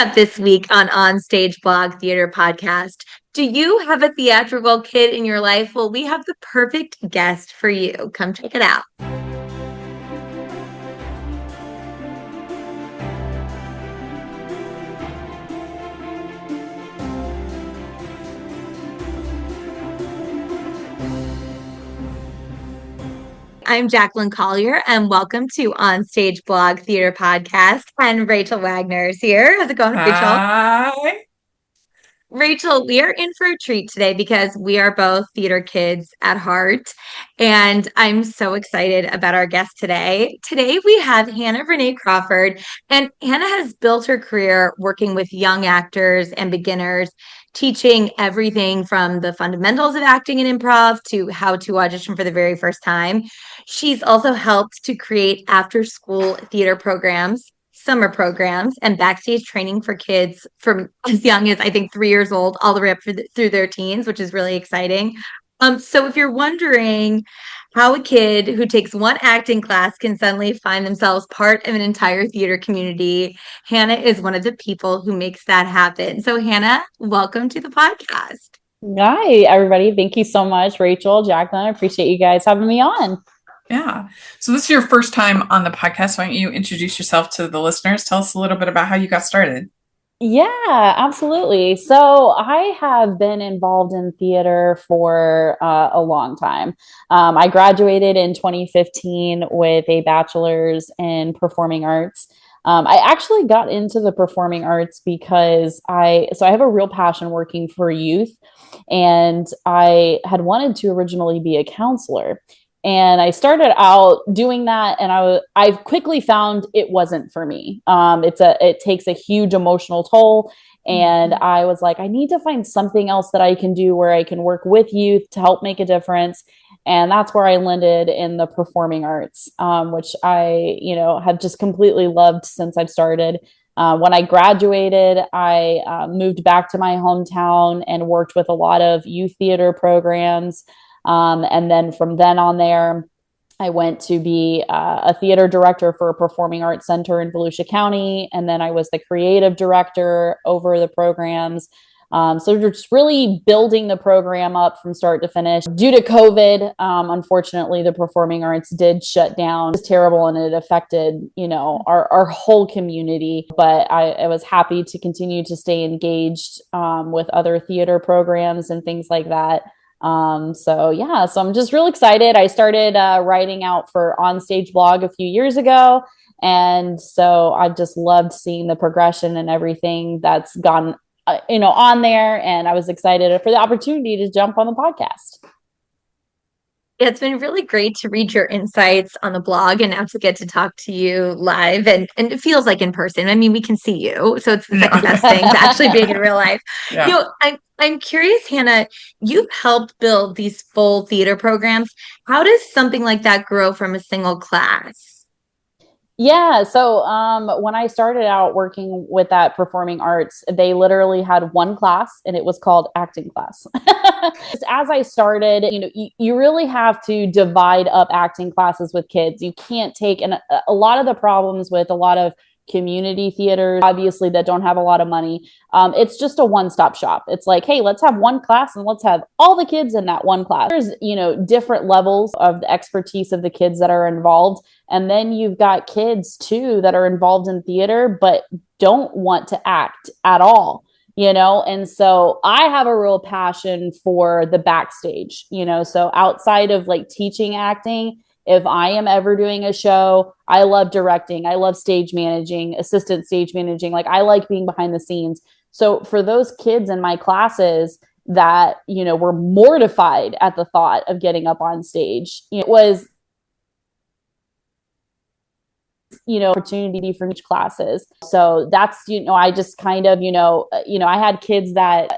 up this week on OnStage Blog Podcast. Do you have a theatrical kid in your life? Well, we have the perfect guest for you. Come check it out. I'm Jacqueline Collier, and welcome to OnStage Blog Podcast. And Rachel Wagner is here. How's it going, Rachel? Hi. Rachel, we are in for a treat today because we are both theater kids at heart, and I'm so excited about our guest today. Today, we have Hannah Renee Crawford, and Hannah has built her career working with young actors and beginners, teaching everything from the fundamentals of acting and improv to how to audition for the very first time. She's also helped to create after-school theater programs, summer programs, and backstage training for kids from as young as I think 3 years old all the way up through their teens, which is really exciting. So if you're wondering how a kid who takes one acting class can suddenly find themselves part of an entire theater community, Hannah is one of the people who makes that happen. So Hannah, welcome to the podcast. Hi, everybody. Thank you so much, Rachel, Jacqueline. I appreciate you guys having me on. Yeah. So this is your first time on the podcast. Why don't you introduce yourself to the listeners? Tell us a little bit about how you got started. Yeah, absolutely. So I have been involved in theater for a long time. I graduated in 2015 with a bachelor's in performing arts. I actually got into the performing arts because I have a real passion working for youth, and I had wanted to originally be a counselor. And I started out doing that, and I quickly found it wasn't for me. It takes a huge emotional toll, and I was like, I need to find something else that I can do where I can work with youth to help make a difference. And that's where I landed in the performing arts, which I have just completely loved since I've started. When I graduated, I moved back to my hometown and worked with a lot of youth theater programs. And then from then on there, I went to be a theater director for a performing arts center in Volusia County. And then I was the creative director over the programs. So just really building the program up from start to finish. Due to COVID, unfortunately, the performing arts did shut down. It was terrible, and it affected, our whole community. But I was happy to continue to stay engaged with other theater programs and things like that. So I'm just real excited. I started writing out for OnStage Blog a few years ago. And so I've just loved seeing the progression and everything that's gone, on there. And I was excited for the opportunity to jump on the podcast. Yeah, it's been really great to read your insights on the blog and now to get to talk to you live. And it feels like in person. I mean, we can see you. So it's the second best thing to actually being in real life. Yeah. I'm curious, Hannah, you've helped build these full theater programs. How does something like that grow from a single class? Yeah. So when I started out working with that performing arts, they literally had one class, and it was called acting class. As I started, you really have to divide up acting classes with kids. You can't take, and a lot of the problems with a lot of community theaters, obviously, that don't have a lot of money. It's just a one-stop shop. It's like, hey, let's have one class and let's have all the kids in that one class. There's, different levels of the expertise of the kids that are involved. And then you've got kids too that are involved in theater, but don't want to act at all. And so I have a real passion for the backstage, so outside of like teaching acting, if I am ever doing a show, I love directing. I love stage managing, assistant stage managing. Like, I like being behind the scenes. So for those kids in my classes that, were mortified at the thought of getting up on stage, it was, opportunity for each classes. So that's, I just kind of, I had kids that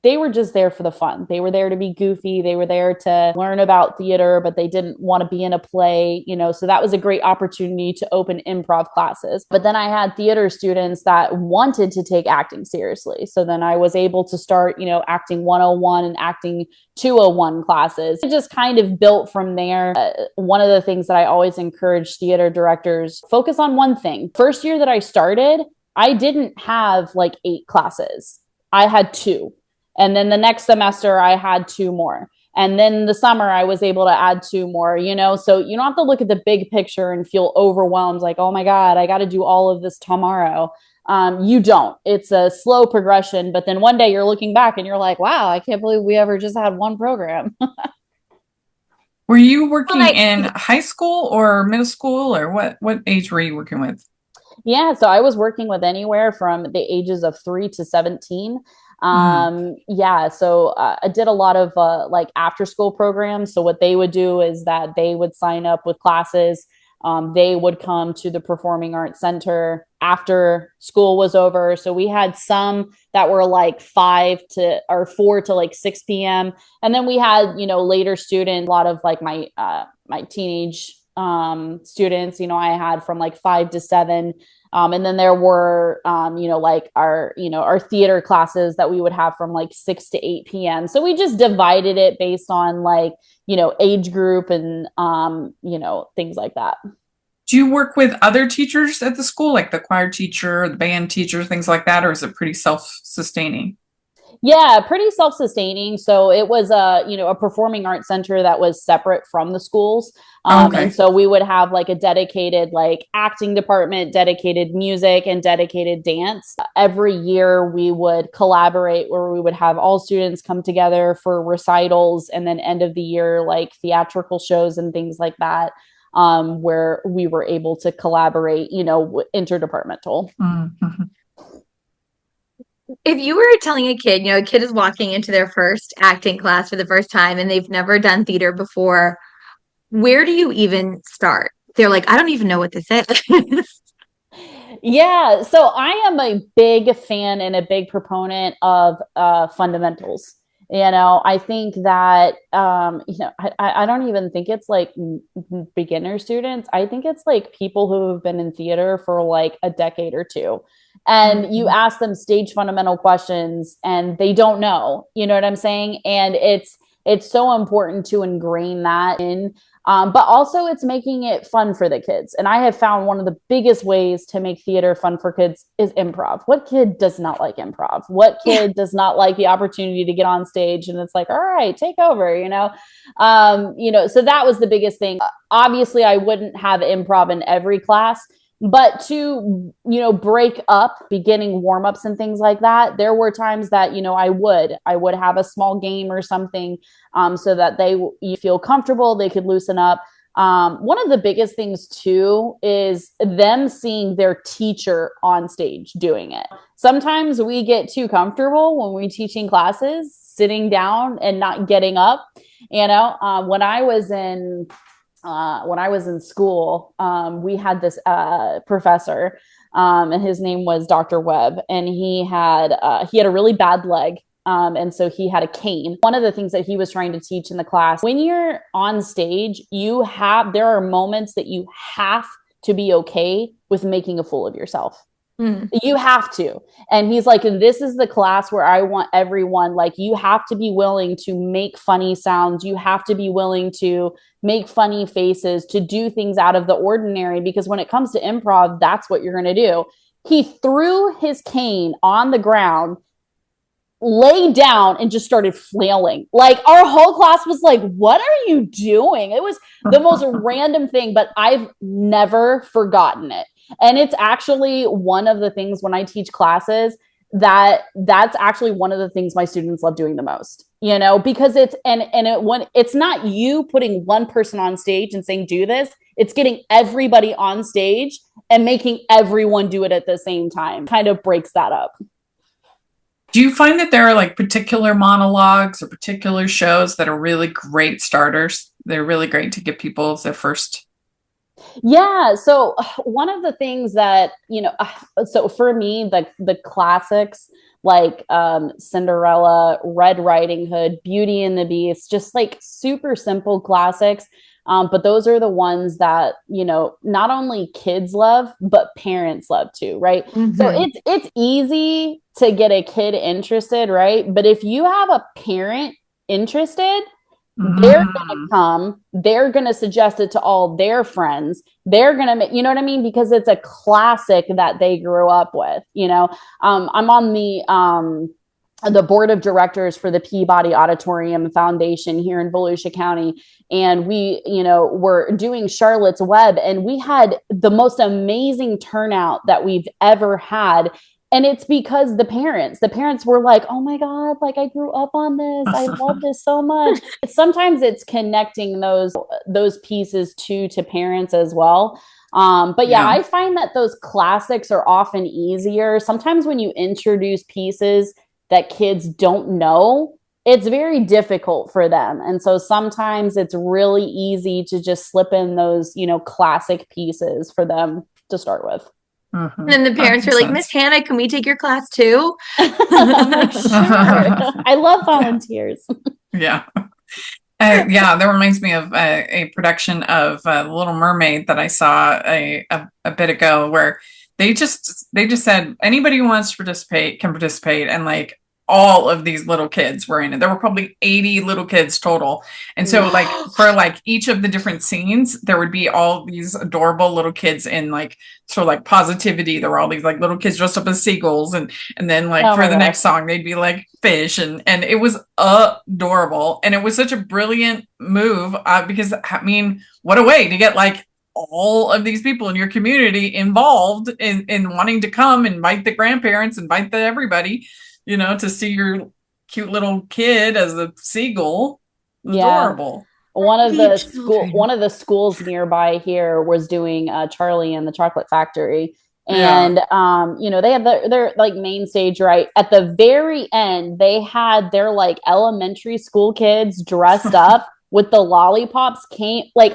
they were just there for the fun. They were there to be goofy. They were there to learn about theater, but they didn't want to be in a play, so that was a great opportunity to open improv classes. But then I had theater students that wanted to take acting seriously. So then I was able to start, acting 101 and acting 201 classes. It just kind of built from there. One of the things that I always encourage theater directors, focus on one thing. First year that I started, I didn't have like 8 classes. I had 2. And then the next semester I had 2 more. And then the summer I was able to add 2 more, so you don't have to look at the big picture and feel overwhelmed like, oh my God, I got to do all of this tomorrow. You don't. It's a slow progression. But then one day you're looking back and you're like, wow, I can't believe we ever just had one program. Were you working in high school or middle school, or what age were you working with? Yeah, so I was working with anywhere from the ages of 3 to 17. Yeah, so I did a lot of like after school programs. So what they would do is that they would sign up with classes. They would come to the Performing Arts Center after school was over. So we had some that were like 4 to like 6 p.m. And then we had, later students, a lot of like my teenage students, I had from like 5 to 7. And then there were, like our theater classes that we would have from like 6 to 8 p.m. So we just divided it based on like, age group and, things like that. Do you work with other teachers at the school, like the choir teacher, the band teacher, things like that? Or is it pretty self-sustaining? Yeah, pretty self-sustaining. So it was a performing arts center that was separate from the schools. Okay. And so we would have like a dedicated like acting department, dedicated music, and dedicated dance. Every year we would collaborate where we would have all students come together for recitals, and then end of the year like theatrical shows and things like that, where we were able to collaborate, interdepartmental. Mm-hmm. If you were telling a kid is walking into their first acting class for the first time and they've never done theater before, where do you even start? They're like, I don't even know what this is. Yeah, so I am a big fan and a big proponent of fundamentals. I think that, I don't even think it's like beginner students. I think it's like people who have been in theater for like a decade or two. And you ask them stage fundamental questions and they don't know, you know what I'm saying? And it's so important to ingrain that in. But also it's making it fun for the kids. And I have found one of the biggest ways to make theater fun for kids is improv. What kid does not like improv? What kid does not like the opportunity to get on stage and it's like, all right, take over, so that was the biggest thing. Obviously I wouldn't have improv in every class, but to, break up beginning warm-ups and things like that, there were times that, I would have a small game or something, so that you feel comfortable, they could loosen up. One of the biggest things too is them seeing their teacher on stage doing it. Sometimes we get too comfortable when we're teaching classes, sitting down and not getting up. When I was in school, we had this professor, and his name was Dr. Webb, and he had a really bad leg. And so he had a cane. One of the things that he was trying to teach in the class, when you're on stage, there are moments that you have to be okay with making a fool of yourself. You have to. And he's like, this is the class where I want everyone, like, you have to be willing to make funny sounds. You have to be willing to make funny faces, to do things out of the ordinary, because when it comes to improv, that's what you're going to do. He threw his cane on the ground, laid down, and just started flailing. Like, our whole class was like, what are you doing? It was the most random thing, but I've never forgotten it. And it's actually one of the things when I teach classes that's actually one of the things my students love doing the most, because when it's not you putting one person on stage and saying, do this, it's getting everybody on stage and making everyone do it at the same time. Kind of breaks that up. Do you find that there are like particular monologues or particular shows that are really great starters? They're really great to give people as their first. Yeah. So one of the things that, so for me, the classics like Cinderella, Red Riding Hood, Beauty and the Beast, just like super simple classics. But those are the ones that, not only kids love, but parents love too, right? Mm-hmm. So it's easy to get a kid interested, right? But if you have a parent interested, They're going to come, they're going to suggest it to all their friends. They're going to make, you know what I mean? Because it's a classic that they grew up with, I'm on the board of directors for the Peabody Auditorium Foundation here in Volusia County. And we, were doing Charlotte's Web, and we had the most amazing turnout that we've ever had. And it's because the parents were like, oh my God, like I grew up on this. I love this so much. Sometimes it's connecting those pieces to parents as well. But yeah, I find that those classics are often easier. Sometimes when you introduce pieces that kids don't know, it's very difficult for them. And so sometimes it's really easy to just slip in those, classic pieces for them to start with. Mm-hmm. And then the parents are like, Miss Hannah, can we take your class too? I'm like, sure. I love volunteers. Yeah. That reminds me of a production of Little Mermaid that I saw a bit ago, where they just said anybody who wants to participate can participate, and like all of these little kids were in it. There were probably 80 little kids total. And so like for like each of the different scenes, there would be all these adorable little kids in like sort of like positivity. There were all these like little kids dressed up as seagulls, and then like for the next song they'd be like fish, and it was adorable. And it was such a brilliant move because I mean, what a way to get like all of these people in your community involved in wanting to come, invite the grandparents, invite everybody, to see your cute little kid as a seagull. Adorable. One of the schools nearby here was doing Charlie and the Chocolate Factory. And, they had their like main stage right at the very end. They had their like elementary school kids dressed up with the lollipops,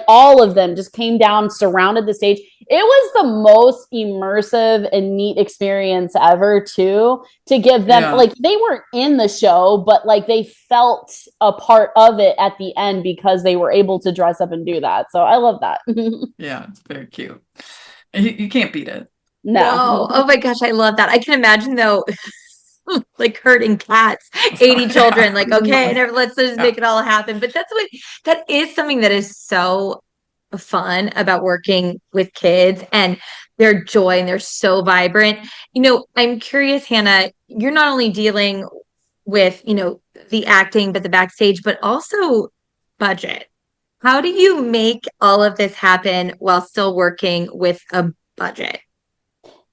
all of them just came down, surrounded the stage. It was the most immersive and neat experience ever too, to give them like, they weren't in the show, but like they felt a part of it at the end because they were able to dress up and do that. So I love that. Yeah, it's very cute. You can't beat it. No. Oh my gosh, I love that. I can imagine though, like herding cats, 80 children, like, okay, let's just make it all happen. But that is something that is so fun about working with kids, and their joy, and they're so vibrant. I'm curious, Hannah, you're not only dealing with, the acting, but the backstage, but also budget. How do you make all of this happen while still working with a budget?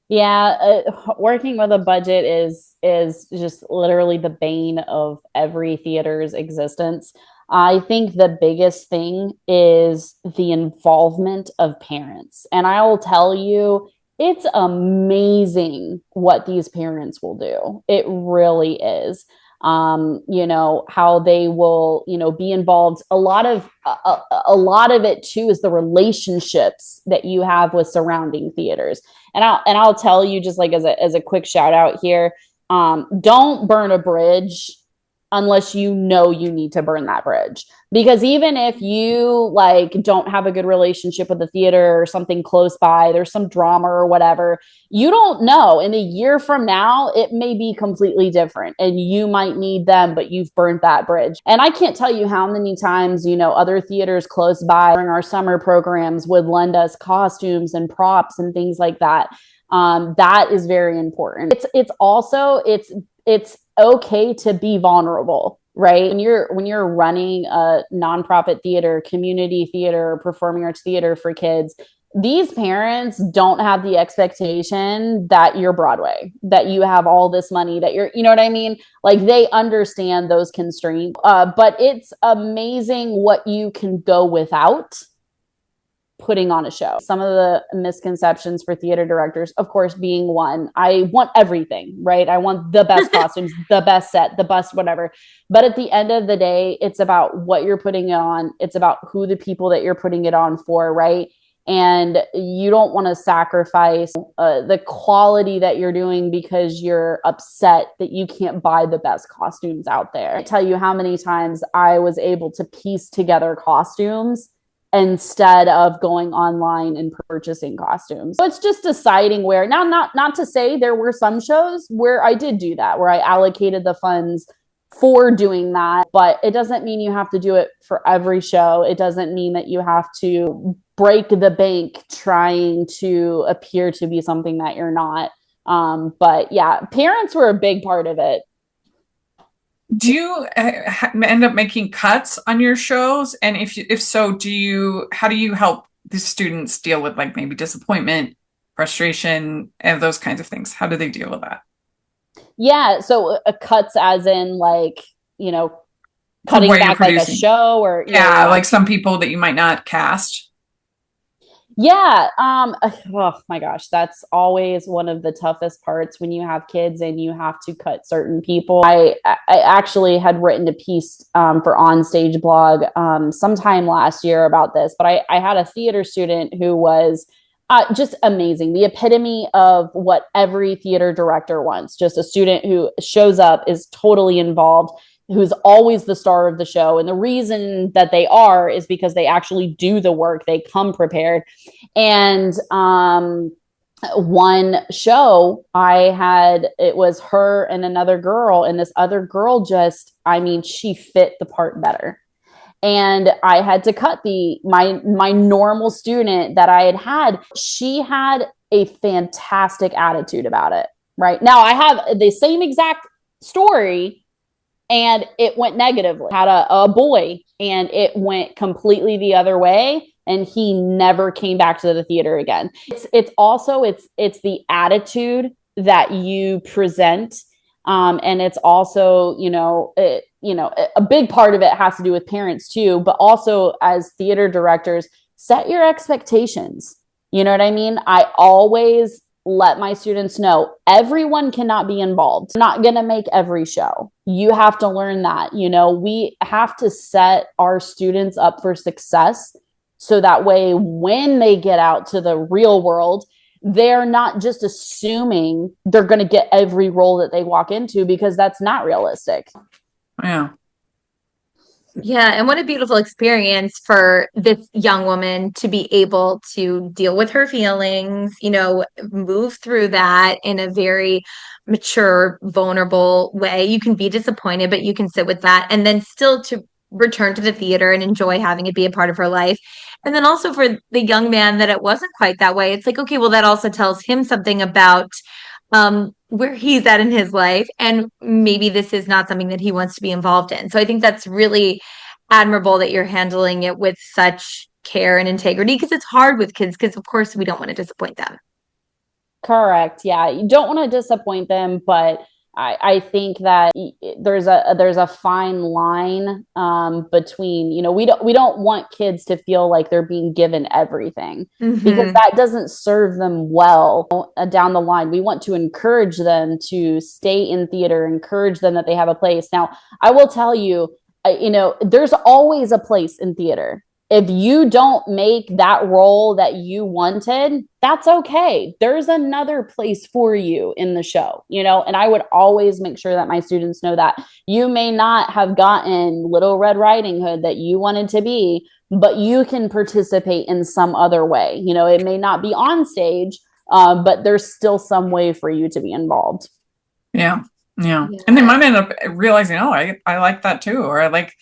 Yeah, working with a budget is just literally the bane of every theater's existence. I think the biggest thing is the involvement of parents. And I will tell you, it's amazing what these parents will do. It really is. How they will, be involved. A lot of it too is the relationships that you have with surrounding theaters. And I'll tell you, just like as a quick shout out here, don't burn a bridge unless you need to burn that bridge. Because even if you like don't have a good relationship with the theater or something close by, there's some drama or whatever, you don't know. In a year from now, it may be completely different and you might need them, but you've burnt that bridge. And I can't tell you how many times, other theaters close by during our summer programs would lend us costumes and props and things like that. That is very important. It's also okay to be vulnerable, right? When you're running a nonprofit theater, community theater, performing arts theater for kids, these parents don't have the expectation that you're Broadway, that you have all this money, that you're, you know what I mean? Like they understand those constraints, but it's amazing what you can go without putting on a show. Some of the misconceptions for theater directors, of course, being one, I want everything, right? I want the best costumes, the best set, the best whatever. But at the end of the day, it's about what you're putting it on. It's about who the people that you're putting it on for, right? And you don't want to sacrifice the quality that you're doing because you're upset that you can't buy the best costumes out there. I tell you how many times I was able to piece together costumes instead of going online and purchasing costumes. So it's just deciding where. Now, not to say there were some shows where I did do that, where I allocated the funds for doing that, but it doesn't mean you have to do it for every show. It doesn't mean that you have to break the bank trying to appear to be something that you're not. But yeah, parents were a big part of it. Do you end up making cuts on your shows? And if so, how do you help the students deal with like maybe disappointment, frustration, and those kinds of things? How do they deal with that? Yeah, so cuts as in like, cutting back like a show or like some people that you might not cast. Yeah. Oh my gosh, that's always one of the toughest parts when you have kids and you have to cut certain people. I actually had written a piece for OnStage Blog sometime last year about this, but I had a theater student who was just amazing. The epitome of what every theater director wants. Just a student who shows up, is totally involved, who's always the star of the show. And the reason that they are is because they actually do the work. They come prepared. And one show it was her and another girl. And this other girl she fit the part better. And I had to cut my normal student that I had. She had a fantastic attitude about it. Right now, I have the same exact story, and it went negatively. I had a boy, and it went completely the other way, and he never came back to the theater again. It's also the attitude that you present, and it's also a big part of it has to do with parents too, but also as theater directors, set your expectations. You know what I mean? I always let my students know everyone cannot be involved. I'm not going to make every show. You have to learn that. We have to set our students up for success so that way when they get out to the real world, they're not just assuming they're going to get every role that they walk into, because that's not realistic. Yeah. Yeah, and what a beautiful experience for this young woman to be able to deal with her feelings, move through that in a very mature, vulnerable way. You can be disappointed, but you can sit with that, and then still to return to the theater and enjoy having it be a part of her life. And then also for the young man that it wasn't quite that way, it's like, okay, well, that also tells him something about where he's at in his life, and maybe this is not something that he wants to be involved in. So I think that's really admirable that you're handling it with such care and integrity, because it's hard with kids, because of course we don't want to disappoint them. Correct. Yeah, you don't want to disappoint them, but I think that there's a fine line between, we don't want kids to feel like they're being given everything, because that doesn't serve them well down the line. We want to encourage them to stay in theater, encourage them that they have a place. Now, I will tell you, there's always a place in theater. If you don't make that role that you wanted, that's okay. There's another place for you in the show, and I would always make sure that my students know that you may not have gotten Little Red Riding Hood that you wanted to be, but you can participate in some other way. It may not be on stage, but there's still some way for you to be involved. Yeah. Yeah. And they might end up realizing, oh, I like that too. Or I like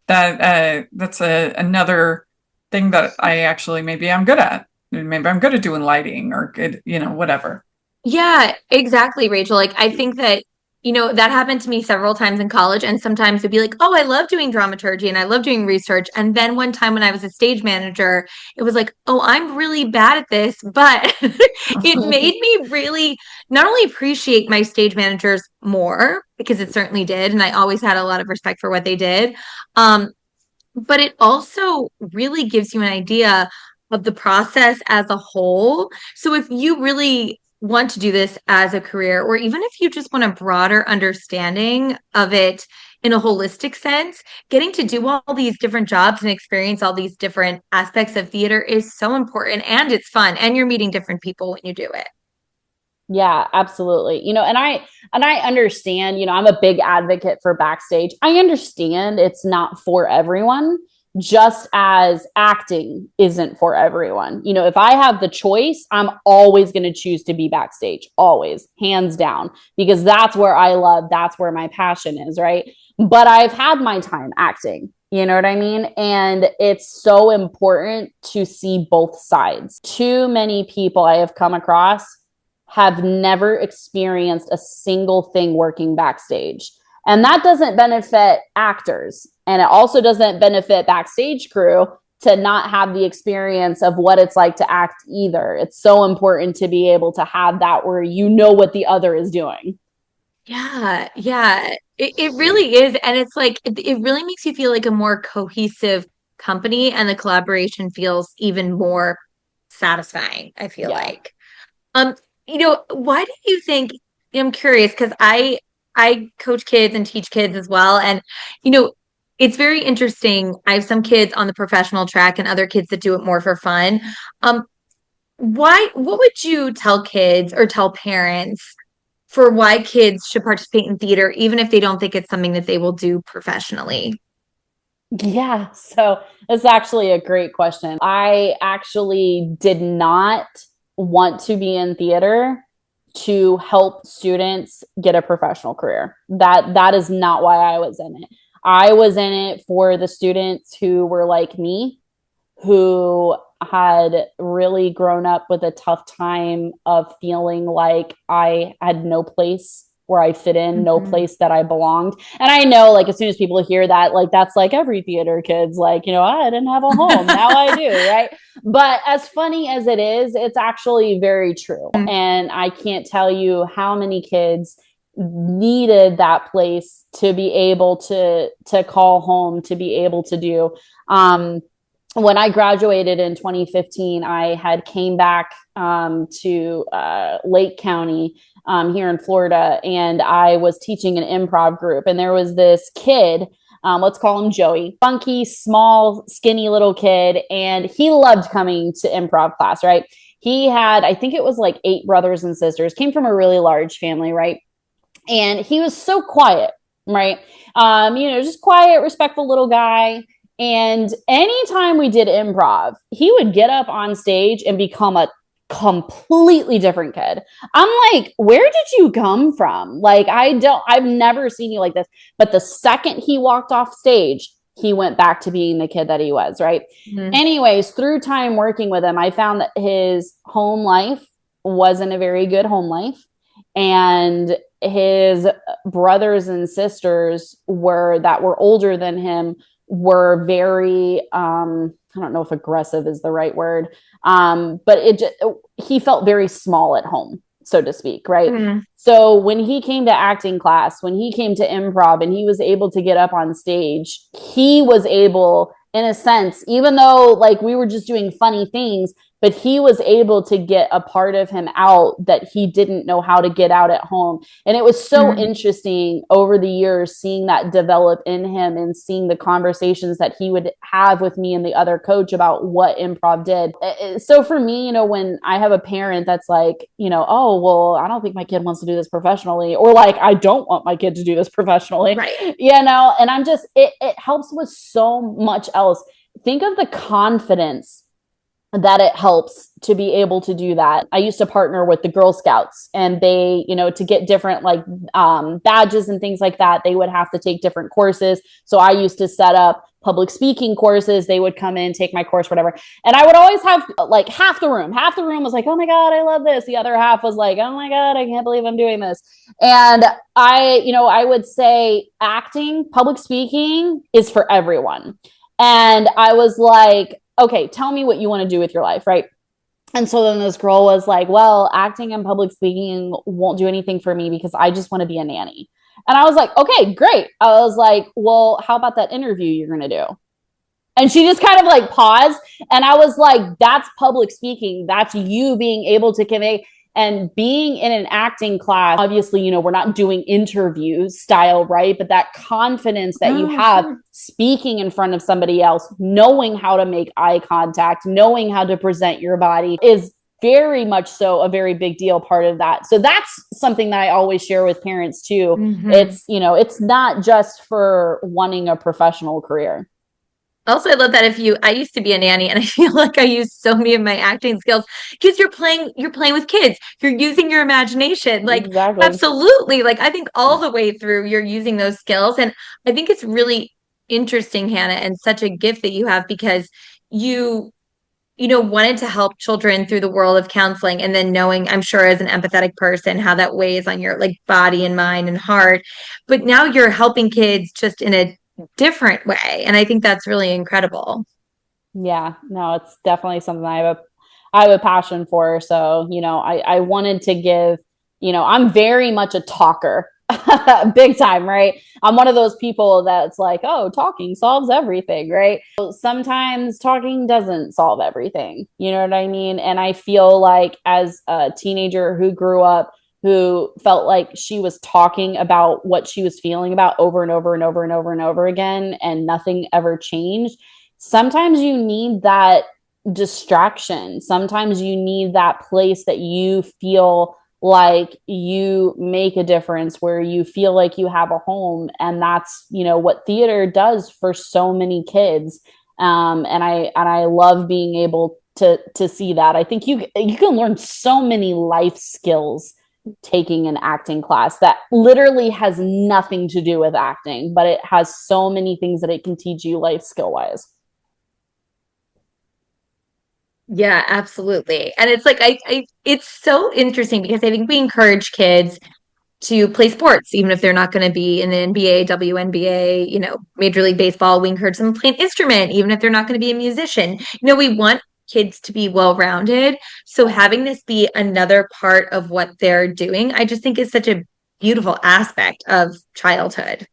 that. That's another thing that I actually, maybe I'm good at. Maybe I'm good at doing lighting or good, whatever. Yeah, exactly, Rachel. Like, I think that, that happened to me several times in college. And sometimes it'd be like, oh, I love doing dramaturgy and I love doing research. And then one time when I was a stage manager, it was like, oh, I'm really bad at this. But it made me really not only appreciate my stage managers more, because it certainly did. And I always had a lot of respect for what they did. But it also really gives you an idea of the process as a whole. So if you really want to do this as a career, or even if you just want a broader understanding of it in a holistic sense, getting to do all these different jobs and experience all these different aspects of theater is so important, and it's fun, and you're meeting different people when you do it. Yeah, absolutely. And I understand, I'm a big advocate for backstage. I understand it's not for everyone. just as acting isn't for everyone. You know, if I have the choice, I'm always going to choose to be backstage, always, hands down, because that's where I love, that's where my passion is, right? But I've had my time acting, you know what I mean? And it's so important to see both sides. Too many people I have come across have never experienced a single thing working backstage. And that doesn't benefit actors. And it also doesn't benefit backstage crew to not have the experience of what it's like to act either. It's so important to be able to have that where you know what the other is doing. Yeah, yeah, it really is. And it's like, it really makes you feel like a more cohesive company, and the collaboration feels even more satisfying, I feel Yeah. like. Um, why do you think, I'm curious because I coach kids and teach kids as well. And, you know, it's very interesting. I have some kids on the professional track and other kids that do it more for fun. Um, what would you tell kids or tell parents for why kids should participate in theater, even if they don't think it's something that they will do professionally? Yeah, so it's actually a great question. I actually did not want to be in theater to help students get a professional career. That is not why I was in it. I was in it for the students who were like me, who had really grown up with a tough time of feeling like I had no place where I fit in, no Mhm. place that I belonged. And I know, like, as soon as people hear that, like, that's like every theater kid's like, you know, I didn't have a home. Now I do, right? But as funny as it is, it's actually very true. And I can't tell you how many kids needed that place to be able to call home, to be able to do. When I graduated in 2015, I had came back to Lake County here in Florida, and I was teaching an improv group. And there was this kid, let's call him Joey, funky, small, skinny little kid, and he loved coming to improv class, right? He had, I think it was like 8 brothers and sisters, came from a really large family, right? And he was so quiet, right? Just quiet, respectful little guy. And anytime we did improv, he would get up on stage and become a completely different kid. I'm like, where did you come from? Like, I've never seen you like this. But the second he walked off stage, he went back to being the kid that he was, right? Mhm. Anyways, through time working with him, I found that his home life wasn't a very good home life. And his brothers and sisters that were older than him were very I don't know if aggressive is the right word, but he felt very small at home, so to speak, right? Mhm. So when he came to acting class, when he came to improv and he was able to get up on stage, he was able, in a sense, even though like we were just doing funny things, but he was able to get a part of him out that he didn't know how to get out at home. And it was so Mhm. interesting over the years seeing that develop in him and seeing the conversations that he would have with me and the other coach about what improv did. So for me, when I have a parent that's like, oh, well, I don't think my kid wants to do this professionally, or like, I don't want my kid to do this professionally, Right. and I'm just, it helps with so much else. Think of the confidence that it helps to be able to do that. I used to partner with the Girl Scouts, and they, to get different like badges and things like that, they would have to take different courses. So I used to set up public speaking courses. They would come in, take my course, whatever. And I would always have like half the room was like, oh my God, I love this. The other half was like, oh my God, I can't believe I'm doing this. And I would say acting, public speaking is for everyone. And I was like, okay, tell me what you want to do with your life, right? And so then this girl was like, well, acting and public speaking won't do anything for me because I just want to be a nanny. And I was like, okay, great. I was like, well, how about that interview you're going to do? And she just kind of like paused. And I was like, that's public speaking. That's you being able to convey. And being in an acting class, obviously, we're not doing interview style, right? But that confidence that you have speaking in front of somebody else, knowing how to make eye contact, knowing how to present your body is very much so a very big deal part of that. So that's something that I always share with parents too. Mhm. It's not just for wanting a professional career. Also, I love that I used to be a nanny and I feel like I use so many of my acting skills because you're playing with kids. You're using your imagination. Like, Exactly. absolutely. Like, I think all the way through you're using those skills. And I think it's really interesting, Hannah, and such a gift that you have because you wanted to help children through the world of counseling and then knowing, I'm sure as an empathetic person, how that weighs on your like body and mind and heart. But now you're helping kids just in a different way. And I think that's really incredible. Yeah, no, it's definitely something I have a passion for. So, I wanted to give, I'm very much a talker, big time, right? I'm one of those people that's like, oh, talking solves everything, right? Sometimes talking doesn't solve everything. You know what I mean? And I feel like as a teenager who grew up, who felt like she was talking about what she was feeling about over and over and over and over and over again, and nothing ever changed. Sometimes you need that distraction. Sometimes you need that place that you feel like you make a difference, where you feel like you have a home. And that's, what theater does for so many kids. And I love being able to see that. I think you can learn so many life skills taking an acting class that literally has nothing to do with acting, but it has so many things that it can teach you life skill wise. Yeah, absolutely. And it's like it's so interesting because I think we encourage kids to play sports, even if they're not going to be in the NBA, WNBA, Major League Baseball. We encourage them to play an instrument, even if they're not going to be a musician. We want kids to be well-rounded. So having this be another part of what they're doing, I just think is such a beautiful aspect of childhood.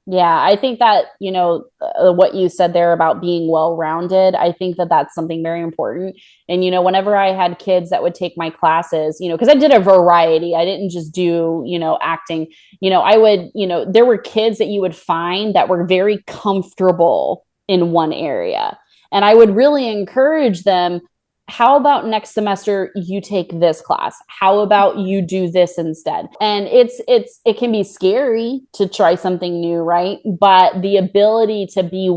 Yeah, I think that, what you said there about being well-rounded, I think that that's something very important. And, whenever I had kids that would take my classes, because I did a variety, I didn't just do, acting, I would, there were kids that you would find that were very comfortable in one area. And I would really encourage them, how about next semester you take this class? How about you do this instead? And it can be scary to try something new, right? But the ability to be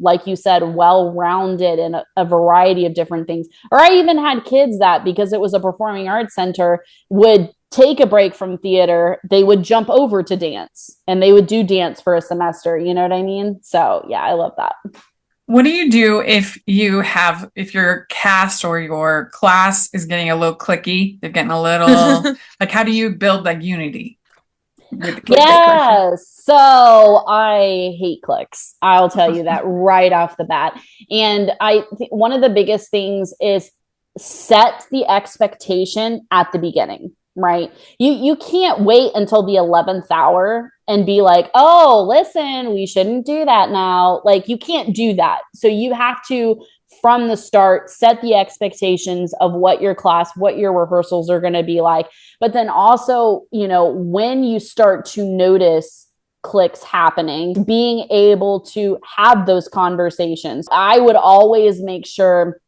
like you said, well-rounded in a variety of different things. Or I even had kids that, because it was a performing arts center, would take a break from theater, they would jump over to dance and they would do dance for a semester. You know what I mean? So yeah, I love that. What do you do if your cast or your class is getting a little clicky? They're getting a little like, how do you build like unity with the kids? Yeah, so I hate clicks. I'll tell you that right off the bat. And I think one of the biggest things is set the expectation at the beginning, right? You can't wait until the 11th hour and be like, oh, listen, we shouldn't do that now. Like, you can't do that. So you have to, from the start, set the expectations of what your class, what your rehearsals are going to be like. But then also, when you start to notice clicks happening, being able to have those conversations. I would always make sure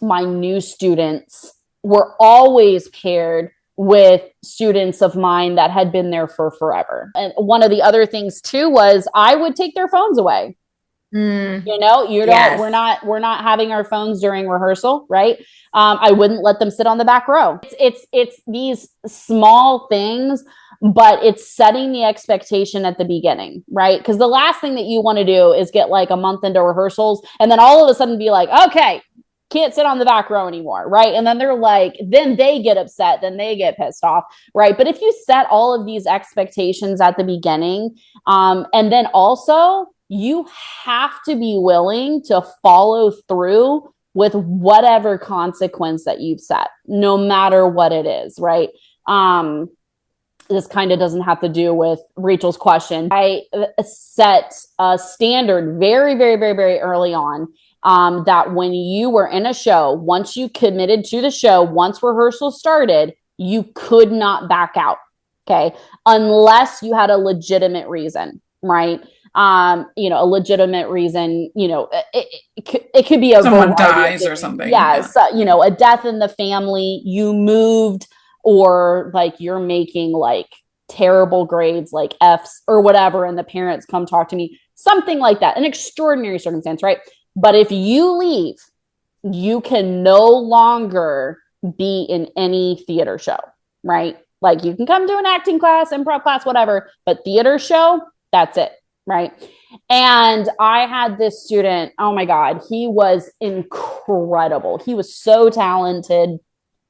my new students were always paired with students of mine that had been there for forever. And one of the other things too was I would take their phones away. Yes. We're not having our phones during rehearsal, right? I wouldn't let them sit on the back row. It's these small things, but it's setting the expectation at the beginning, right? Because the last thing that you want to do is get like a month into rehearsals and then all of a sudden be like, okay, can't sit on the back row anymore, right? And then they're like, then they get upset, then they get pissed off, right? But if you set all of these expectations at the beginning, and then also you have to be willing to follow through with whatever consequence that you've set, no matter what it is, right? This kind of doesn't have to do with Rachel's question. I set a standard very, very, very, very early on. That when you were in a show, once you committed to the show, once rehearsal started, you could not back out. Okay. Unless you had a legitimate reason, right? A legitimate reason, it could be someone dies or something. Yeah. So, a death in the family, you moved, or like you're making like terrible grades, like F's or whatever, and the parents come talk to me, something like that, an extraordinary circumstance, right? But if you leave, you can no longer be in any theater show, right? Like you can come to an acting class, improv class, whatever, but theater show, that's it, right? And I had this student, oh my God, he was incredible. He was so talented.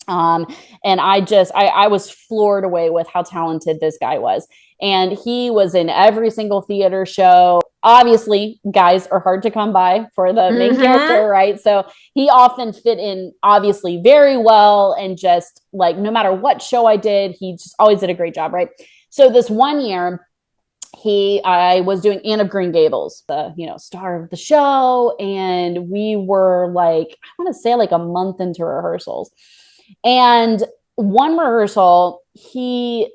And I was floored away with how talented this guy was. And he was in every single theater show. Obviously, guys are hard to come by for the main character, right? So he often fit in, obviously, very well. And just like, no matter what show I did, he just always did a great job, right? So this one year, I was doing Anne of Green Gables, the star of the show, and we were like, I want to say like a month into rehearsals. And one rehearsal, he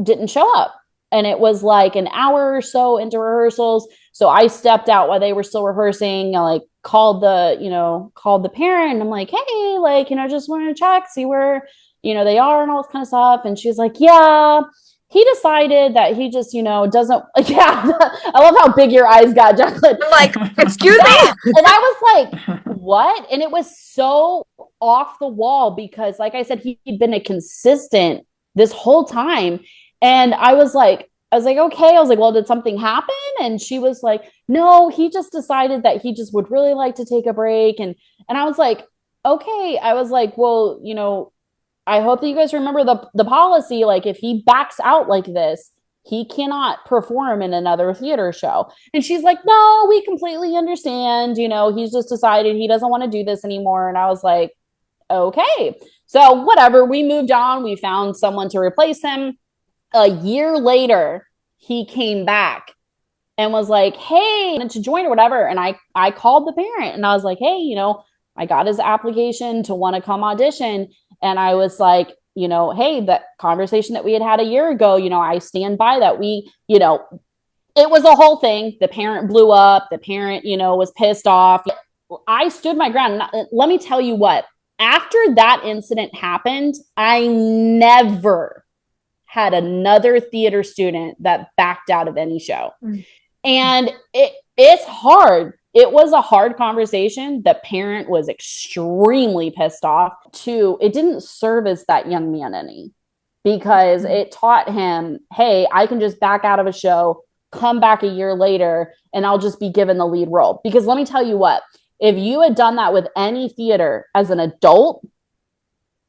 didn't show up. And it was like an hour or so into rehearsals. So I stepped out while they were still rehearsing. I like called the parent. And I'm like, hey, like, just wanted to check, see where, they are and all this kind of stuff. And she's like, yeah, he decided that he just, doesn't. Yeah. I love how big your eyes got, Jacqueline. I'm like, excuse me. And I was like, what? And it was so off the wall because, like I said, he'd been a consistent this whole time. And I was like, okay. I was like, well, did something happen? And she was like, no, he just decided that he just would really like to take a break. And I was like, okay. I was like, well, I hope that you guys remember the policy. Like if he backs out like this, he cannot perform in another theater show. And she's like, no, we completely understand. He's just decided he doesn't want to do this anymore. And I was like, okay. So whatever, we moved on. We found someone to replace him. A year later, he came back and was like, hey, to join or whatever. And I called the parent and I was like, hey, I got his application to want to come audition. And I was like, hey, that conversation that we had a year ago, I stand by that. It was a whole thing. The parent blew up. The parent, was pissed off. I stood my ground. Let me tell you what, after that incident happened, I never had another theater student that backed out of any show. And it's hard. It was a hard conversation. The parent was extremely pissed off too. It didn't service that young man any because it taught him, hey, I can just back out of a show, come back a year later, and I'll just be given the lead role. Because let me tell you what, if you had done that with any theater as an adult,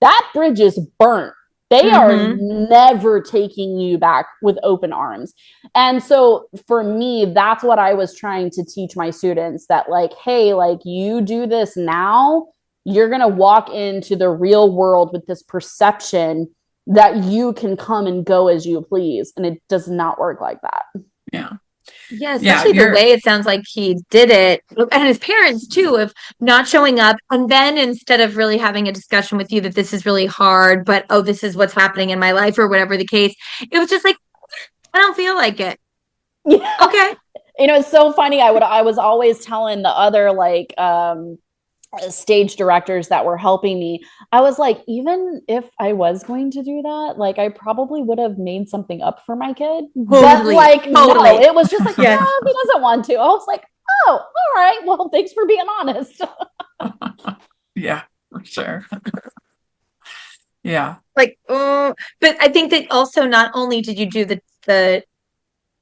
that bridge is burnt. They are never taking you back with open arms. And so for me, that's what I was trying to teach my students, that like, hey, like you do this now, you're going to walk into the real world with this perception that you can come and go as you please. And it does not work like that. Yeah. Yeah, especially the way it sounds like he did it, and his parents too, of not showing up. And then instead of really having a discussion with you that this is really hard, but this is what's happening in my life or whatever the case, it was just like, I don't feel like it. Yeah. Okay. It's so funny. I was always telling the other like stage directors that were helping me, I was like, even if I was going to do that, like I probably would have made something up for my kid. But like, no, it was just like, no, he doesn't want to. I was like, oh, all right. Well, thanks for being honest. Yeah, for sure. Yeah. Like, but I think that also not only did you do the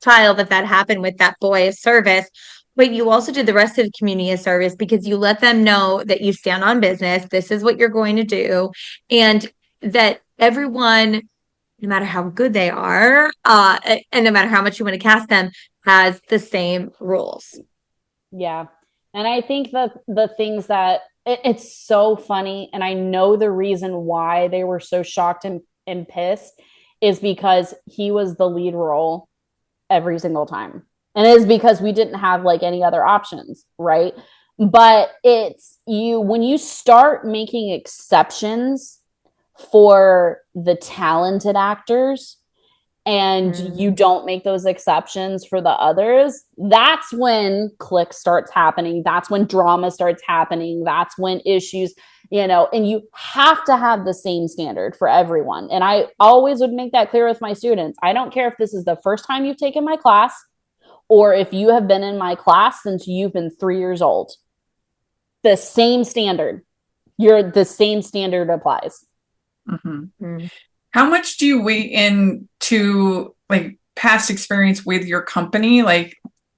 trial that happened with that boy a service, but you also did the rest of the community a service because you let them know that you stand on business. This is what you're going to do. And that everyone, no matter how good they are, and no matter how much you want to cast them, has the same rules. Yeah. And I think that the things that it's so funny. And I know the reason why they were so shocked and pissed is because he was the lead role every single time. And it is because we didn't have like any other options, right? But it's when you start making exceptions for the talented actors, and you don't make those exceptions for the others, that's when click starts happening. That's when drama starts happening. That's when issues, and you have to have the same standard for everyone. And I always would make that clear with my students. I don't care if this is the first time you've taken my class or if you have been in my class since you've been 3 years old. The same standard. The same standard applies. Mm-hmm. How much do you weigh into like past experience with your company, like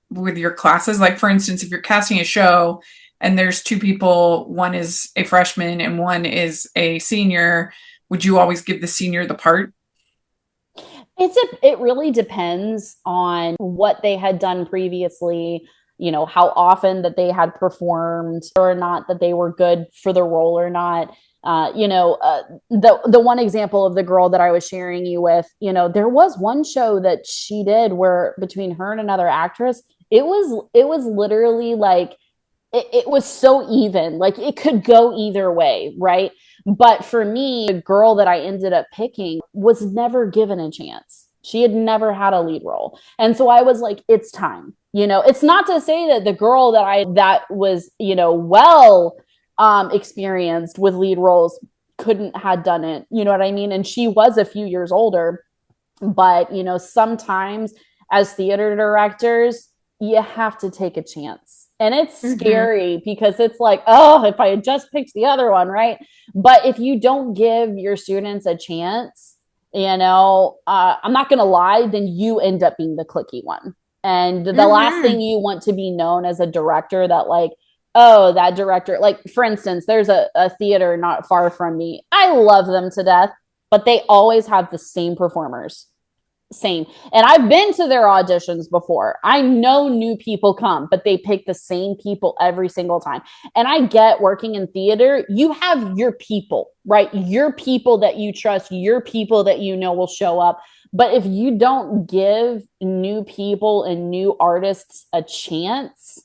with your classes? Like, for instance, if you're casting a show and there's 2 people, one is a freshman and one is a senior, would you always give the senior the part? It really depends on what they had done previously, how often that they had performed or not, that they were good for the role or not. The one example of the girl that I was sharing you with, there was one show that she did where between her and another actress, it was literally like, it was so even, like it could go either way. Right. But for me, the girl that I ended up picking was never given a chance. She had never had a lead role. And so I was like, it's time. It's not to say that the girl that was, well, experienced with lead roles couldn't have done it. You know what I mean? And she was a few years older, but sometimes as theater directors, you have to take a chance. And it's scary because it's like, oh, if I had just picked the other one, right? But if you don't give your students a chance, I'm not going to lie, then you end up being the clicky one. And the last thing you want to be known as a director that like, oh, that director, like for instance, there's a theater not far from me. I love them to death, but they always have the same performers. Same. And I've been to their auditions before. I know new people come, but they pick the same people every single time. And I get working in theater, you have your people, right? Your people that you trust, your people that will show up. But if you don't give new people and new artists a chance,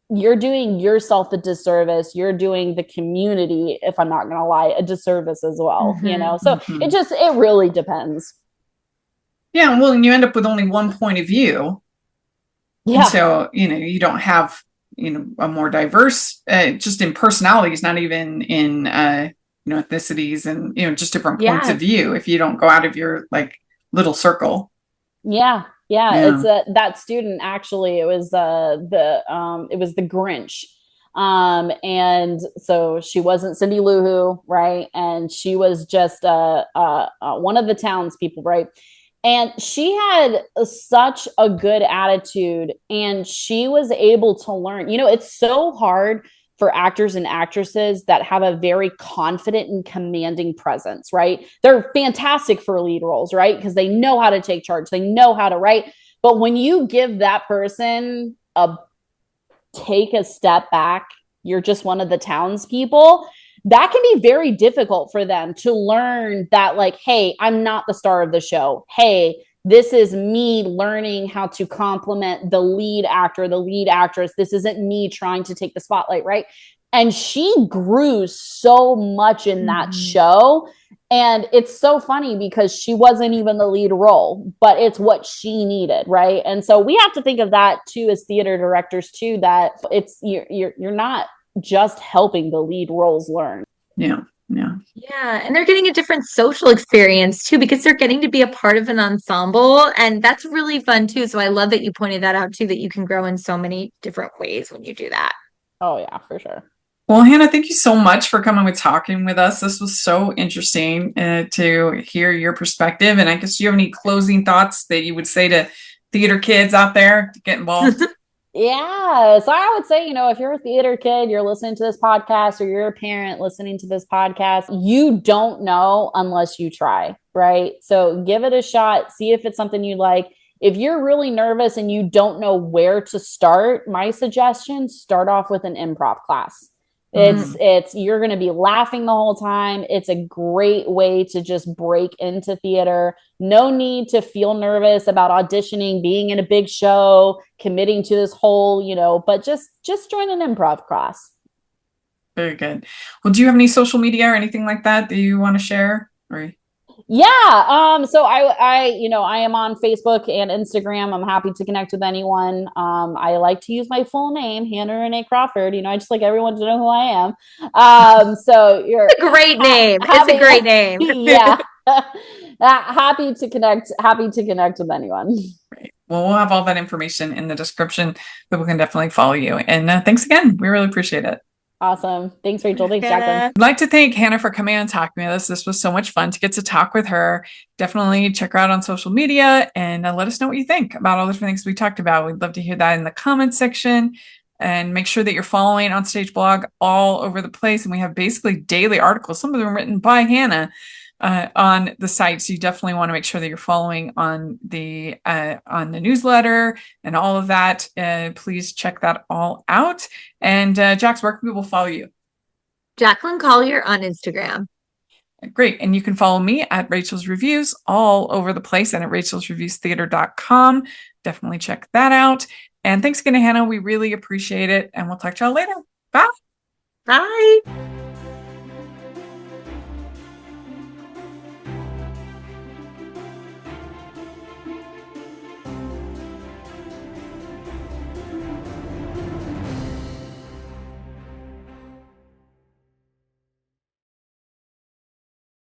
you're doing yourself a disservice. You're doing the community, if I'm not going to lie, a disservice as well, So it really depends. Yeah, well, and you end up with only one point of view. Yeah. And so, you don't have, a more diverse, just in personalities, not even in, ethnicities and, just different points of view if you don't go out of your like little circle. Yeah. It's that student actually, it was the Grinch. And so she wasn't Cindy Lou Who, right? And she was just one of the townspeople, right? And she had such a good attitude and she was able to learn. It's so hard for actors and actresses that have a very confident and commanding presence, right? They're fantastic for lead roles, right? Because they know how to take charge. They know how to write. But when you give that person take a step back, you're just one of the townspeople, that can be very difficult for them to learn that like, hey, I'm not the star of the show. Hey, this is me learning how to compliment the lead actor, the lead actress. This isn't me trying to take the spotlight, right? And she grew so much in that show. And it's so funny because she wasn't even the lead role, but it's what she needed, right? And so we have to think of that too as theater directors too, that it's you're not just helping the lead roles learn. Yeah. And they're getting a different social experience too, because they're getting to be a part of an ensemble, and that's really fun too. So I love that you pointed that out too, that you can grow in so many different ways when you do that. Oh yeah, for sure. Well, Hannah, thank you so much for coming with talking with us. This was so interesting to hear your perspective. And I guess, do you have any closing thoughts that you would say to theater kids out there to get involved? Yeah. So I would say, if you're a theater kid, you're listening to this podcast, or you're a parent listening to this podcast, you don't know unless you try, right? So give it a shot, see if it's something you like. If you're really nervous and you don't know where to start, my suggestion, start off with an improv class. It's you're going to be laughing the whole time. It's a great way to just break into theater. No need to feel nervous about auditioning, being in a big show, committing to this whole, but just join an improv class. Very good. Well, do you have any social media or anything like that you want to share? Or... Yeah. So I am on Facebook and Instagram. I'm happy to connect with anyone. I like to use my full name, Hannah Renee Crawford. I just like everyone to know who I am. So you're It's a great name. It's a having, great name. yeah. Happy to connect with anyone. Right. Well, we'll have all that information in the description. People can definitely follow you. And thanks again. We really appreciate it. Awesome. Thanks, Rachel. Thanks, Hannah. Jacqueline. I'd like to thank Hannah for coming on and talking with us. This was so much fun to get to talk with her. Definitely check her out on social media and let us know what you think about all the different things we talked about. We'd love to hear that in the comments section. And make sure that you're following OnStage Blog all over the place. And we have basically daily articles, some of them written by Hannah, on the site. So you definitely want to make sure that you're following on the newsletter and all of that. Please check that all out. And Jax, where can people follow you? Jacqueline Collier on Instagram. Great. And you can follow me at Rachel's Reviews all over the place and at rachelsreviewstheater.com. Definitely check that out. And thanks again to Hannah. We really appreciate it. And we'll talk to y'all later. Bye. Bye.